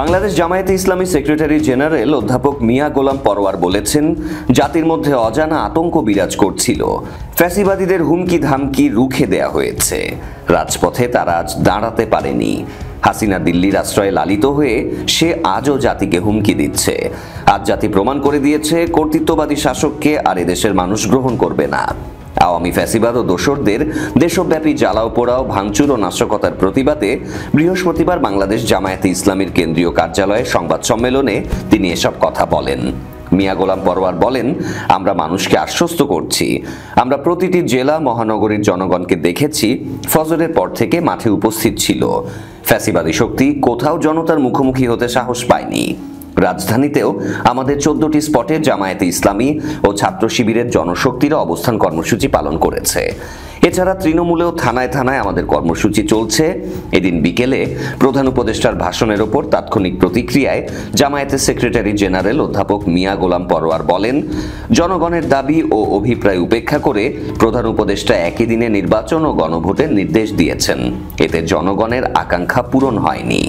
বাংলাদেশ জামায়াতে ইসলামী secretary general অধ্যাপক মিয়া গোলাম পরোয়ার বলেছেন, জাতির মধ্যে অজানা আতঙ্ক বিরাজ করছিল। ফ্যাসিবাদীদের হুমকি ধামকি রুখে দেয়া হয়েছে। রাজপথে তারা আজ দাঁড়াতে পারেনি। হাসিনা দিল্লির আশ্রয়ে লালিত হয়ে সে আজও জাতিকে হুমকি দিচ্ছে। আজ জাতি প্রমাণ করে দিয়েছে, কর্তৃত্ববাদী শাসককে আর এদেশের মানুষ গ্রহণ করবে না। আওয়ামী ফ্যাসিবাদ ও দোসরদের দেশব্যাপী জ্বালাও পোড়াও, ভাঙচুর ও নাশকতার প্রতিবাদে বৃহস্পতিবার বাংলাদেশ জামায়াতে ইসলামীর কেন্দ্রীয় কার্যালয়ে সংবাদ সম্মেলনে তিনি এসব কথা বলেন। মিয়া গোলাম পরোয়ার বলেন, আমরা মানুষকে আশ্বস্ত করছি, আমরা প্রতিটি জেলা মহানগরীর জনগণকে দেখেছি, ফজরের পর থেকে মাঠে উপস্থিত ছিল। ফ্যাসিবাদী শক্তি কোথাও জনতার মুখোমুখি হতে সাহস পায়নি। রাজধানীতেও আমাদের 14টি স্পটে জামায়াতে ইসলামী ও ছাত্র শিবিরের জনশক্তিরা অবস্থান কর্মসূচি পালন করেছে। এছাড়া তৃণমূলেও থানায় থানায় আমাদের কর্মসূচি চলছে। এদিন বিকেলে প্রধান উপদেষ্টার ভাষণের ওপর তাৎক্ষণিক প্রতিক্রিয়ায় জামায়াতের সেক্রেটারি জেনারেল অধ্যাপক মিয়া গোলাম পরোয়ার বলেন, জনগণের দাবি ও অভিপ্রায় উপেক্ষা করে প্রধান উপদেষ্টা একই দিনে নির্বাচন ও গণভোটের নির্দেশ দিয়েছেন। এতে জনগণের আকাঙ্ক্ষা পূরণ হয়নি।